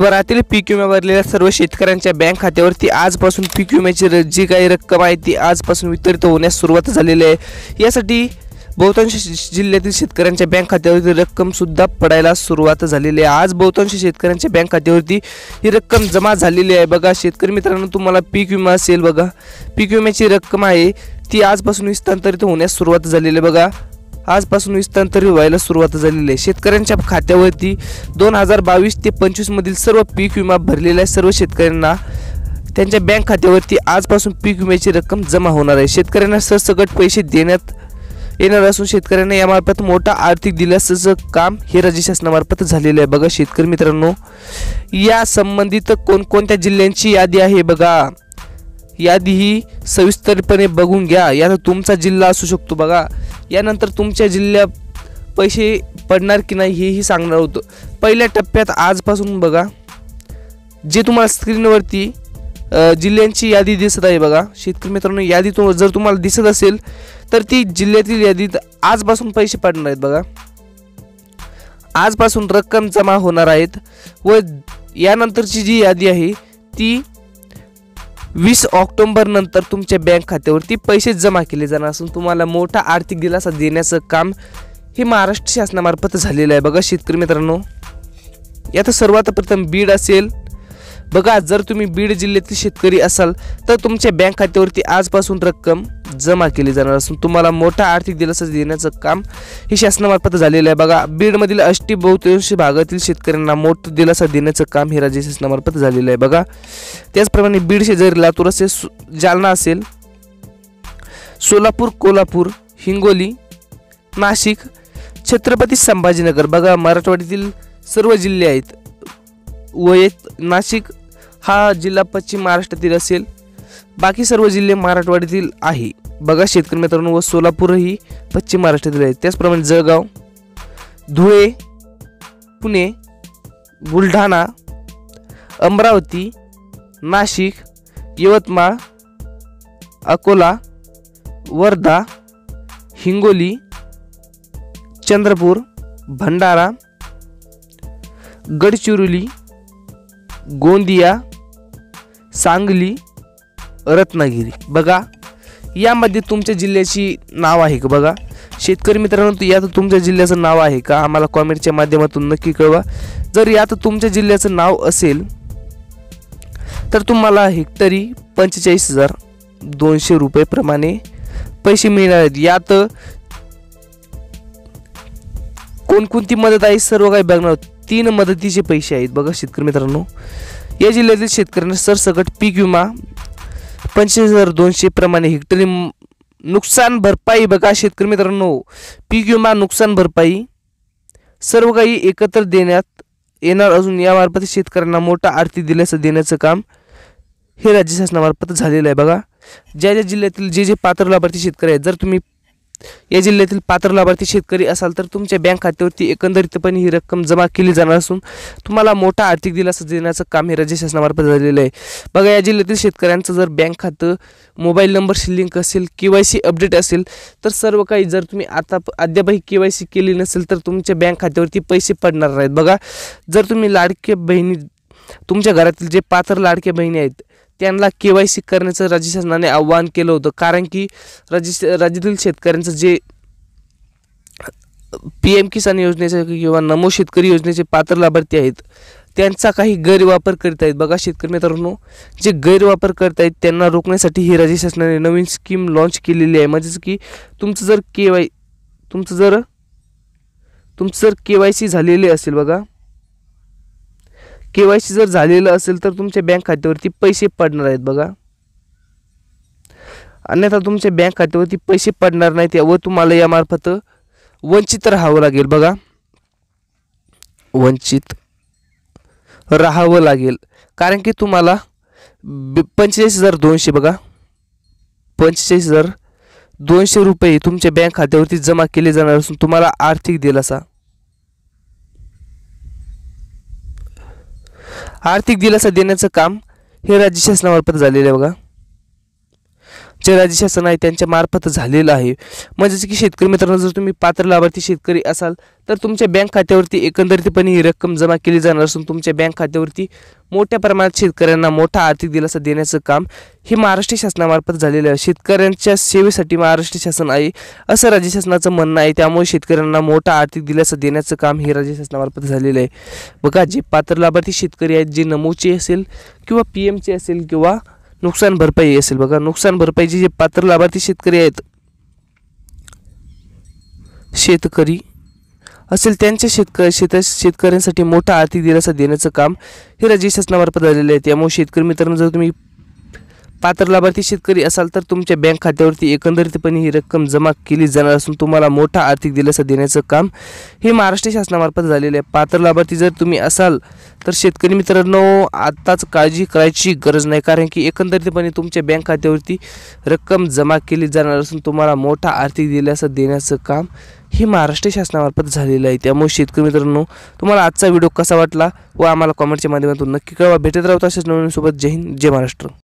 देशभरातील पीक विमा भरलेल्या सर्व शेतकऱ्यांच्या बँक खात्यावरती आजपासून पीक विम्याची जी काही रक्कम आहे ती आजपासून वितरित होण्यास सुरुवात झालेली आहे। यासाठी बहुतांश जिल्ह्यातील शेतकऱ्यांच्या बँक खात्यावरती रक्कम सुद्धा पडायला सुरुवात झालेली आहे। आज बहुतांश शेतकऱ्यांच्या बँक खात्यावरती ही रक्कम जमा झालेली आहे। बघा शेतकरी मित्रांनो, तुम्हाला पीक विमा असेल, बघा पीक विम्याची रक्कम आहे ती आजपासून हस्तांतरित होण्यास सुरुवात झालेली आहे। बघा आजपासून हस्तांतरित व्हायला सुरुवात झालेली आहे। शेतकऱ्यांच्या खात्यावरती 2022 ते 25 मधील सर्व पीक विमा भरलेल्या सर्व शेतकऱ्यांना त्यांच्या बँक खात्यावरती आजपासून पीक विम्याची रक्कम जमा होणार आहे। शेतकऱ्यांना सरसकट पैसे देण्यात येणार असून शेतकऱ्यांना यामार्फत मोठा आर्थिक दिलासाचं काम हे राज्य शासनामार्फत झालेलं आहे। बघा शेतकरी मित्रांनो, या संबंधित कोणकोणत्या जिल्ह्यांची यादी आहे बघा, यादी ही सविस्तरपणे बघून घ्या। यात तुमचा जिल्हा असू शकतो। बघा यानंतर तुमच्या जिल्ह्यात पैसे पडणार की नाही हेही सांगणार होतं। पहिल्या टप्प्यात आजपासून बघा जे तुम्हाला स्क्रीनवरती जिल्ह्यांची यादी दिसत आहे बघा शेतकरी मित्रांनो, यादी जर तुम्हाला दिसत असेल तर ती जिल्ह्यातील यादीत आजपासून पैसे पडणार आहेत। बघा आजपासून रक्कम जमा होणार आहेत व यानंतरची जी यादी आहे ती 20 ऑक्टोबर नंतर तुमच्या बँक खात्यावरती पैसे जमा केले जाणार असून तुम्हाला मोठा आर्थिक दिलासा देण्याचं काम हे महाराष्ट्र शासनामार्फत झालेलं आहे। बघा शेतकरी मित्रांनो, यात सर्वात प्रथम बीड असेल। बघा जर तुम्ही बीड जिल्ह्यातील शेतकरी असाल तर तुमच्या बँक खात्यावरती आजपासून रक्कम जमा केली जाणार असून तुम्हाला मोठा आर्थिक दिलासा देण्याचं काम हे शासनामार्फत झालेलं आहे। बघा बीडमधील अष्टी बहुतांश भागातील शेतकऱ्यांना मोठा दिलासा देण्याचं काम हे राज्य शासनामार्फत झालेलं आहे। बघा त्याचप्रमाणे बीड शेजारी लातूर असेल, जालना असेल, सोलापूर, कोल्हापूर, हिंगोली, नाशिक, छत्रपती संभाजीनगर, बघा मराठवाड्यातील सर्व जिल्हे आहेत व नाशिक हा जिल्हा पश्चिम महाराष्ट्रातील असेल, बाकी सर्व जिल्हे मराठवाड्यातील आहे। बघा शेतकरी मित्रांनो, व सोलापूरही पश्चिम महाराष्ट्रातील आहे। त्याचप्रमाणे जळगाव, धुळे, पुणे, बुलढाणा, अमरावती, नाशिक, यवतमाळ, अकोला, वर्धा, हिंगोली, चंद्रपूर, भंडारा, गडचिरोली, गोंदिया, सांगली, रत्नागिरी, बघा यामध्ये तुमच्या जिल्ह्याची नाव आहे का? बघा शेतकरी मित्रांनो, यात तुमच्या जिल्ह्याचं नाव आहे का आम्हाला कमेंटच्या माध्यमातून नक्की कळवा। जर यात तुमच्या जिल्ह्याचं नाव असेल तर तुम्हाला हेक्टरी 45,200 रुपये प्रमाणे पैसे मिळणार आहेत। यात कोणकोणती मदत आहे सर्व काही बघणार। 3 मदतीचे पैसे आहेत। बघा शेतकरी मित्रांनो, या जिल्ह्यातील शेतकऱ्यांना सरसकट पीक विमा 45,200 प्रमाणे हेक्टरी नुकसान भरपाई, बघा शेतकरी मित्रांनो पीक विमा, नुकसान भरपाई सर्व काही एकत्र देण्यात येणार असून यामार्फत शेतकऱ्यांना मोठा आर्थिक दिलासा देण्याचं काम हे राज्य शासनामार्फत झालेलं आहे। बघा ज्या ज्या जिल्ह्यातील जे पात्र लाभार्थी शेतकरी आहेत, जर तुम्ही या जिल्ह्यातील पात्र लाभार्थी शेतकरी असाल तर तुमच्या बँक खात्यावरती एकंदरीतपणे ही रक्कम जमा केली जाणार असून तुम्हाला मोठा आर्थिक दिलासा देण्याचं काम हे राज्य शासनामार्फत झालेलं आहे। बघा या जिल्ह्यातील शेतकऱ्यांचं जर बँक खातं, मोबाईल नंबरशी लिंक असेल, KYC अपडेट असेल तर सर्व काही, जर तुम्ही अद्यापही KYC केली नसेल तर तुमच्या बँक खात्यावरती पैसे पडणार नाहीत। बघा जर तुम्ही लाडक्या बहिणी, तुमच्या घरातील जे पात्र लाडक्या बहिणी आहेत त्यांना KYC करण्याचं राज्य शासनाने आवाहन केलं होतं, कारण की राज्यातील शेतकऱ्यांचं जे PM किसान योजनेचे किंवा नमो शेतकरी योजनेचे पात्र लाभार्थी आहेत त्यांचा काही गैरवापर करत आहेत। बघा शेतकरी मित्रांनो, जे गैरवापर करत आहेत त्यांना रोखण्यासाठी ही राज्य शासनाने नवीन स्कीम लॉन्च केलेली आहे। म्हणजेच की तुमचं जर KYC झालेले असेल, बघा KYC जर झालेलं असेल तर तुमच्या बँक खात्यावरती पैसे पडणार आहेत। बघा अन्यथा तुमच्या बँक खात्यावरती पैसे पडणार नाहीत व तुम्हाला यामार्फत वंचित राहावं लागेल। बघा वंचित राहावं लागेल, कारण की तुम्हाला 45,200, बघा 45,200 रुपये तुमच्या बँक खात्यावरती जमा केले जाणार असून तुम्हाला आर्थिक दिलासा देण्याचं काम हे राज्य शासनामार्फत झालेलं आहे। बघा जे राज्य शासन आहे त्यांच्या मार्फत झालेलं आहे. म्हणजेच की शेतकरी मित्रांनो, जर तुम्ही पात्र लाभार्थी शेतकरी असाल तर तुमच्या बँक खात्यावरती एकंदरीतपणे ही रक्कम जमा केली जाणार असून तुमच्या बँक खात्यावरती मोठ्या प्रमाणात शेतकऱ्यांना मोठा आर्थिक दिलासा देण्याचं काम हे महाराष्ट्र शासनामार्फत झालेलं आहे. शेतकऱ्यांच्या सेवेसाठी महाराष्ट्र शासन आहे असं राज्य शासनाचं म्हणणं आहे. त्यामुळे शेतकऱ्यांना मोठा आर्थिक दिलासा देण्याचं काम हे राज्य शासनामार्फत झालेलं आहे. बघा, जे पात्र लाभार्थी शेतकरी आहेत, जे नमूचे असेल किंवा PMचे असेल किंवा नुकसान भरपाई असेल, बघा नुकसान भरपाईचे जे पात्र लाभार्थी शेतकरी आहेत, शेतकरी असेल त्यांच्या शेतकऱ्यांसाठी मोठा आर्थिक दिलासा देण्याचं काम हे राज्य शासनामार्फत झालेलं आहे. त्यामुळे शेतकरी मित्रांनो, जर तुम्ही पात्र लाभार्थी शेतकरी असाल तर तुमच्या बँक खात्यावरती एकंदरीतपणे ही रक्कम जमा केली जाणार असून तुम्हाला मोठा आर्थिक दिलासा देण्याचं काम हे महाराष्ट्र शासनामार्फत झालेलं आहे. पात्र लाभार्थी जर तुम्ही असाल तर शेतकरी मित्रांनो, आत्ताच काळजी करायची गरज नाही, कारण की एकंदरीतपणे तुमच्या बँक खात्यावरती रक्कम जमा केली जाणार असून तुम्हाला मोठा आर्थिक दिलासा देण्याचं काम हे महाराष्ट्र शासनामार्फत झालेलं आहे. त्यामुळे शेतकरी मित्रांनो, तुम्हाला आजचा व्हिडिओ कसा वाटला व आम्हाला कॉमेंटच्या माध्यमातून नक्की कळवा. भेटत राहू अशाच नवीन सोबत. जय हिंद, जय महाराष्ट्र.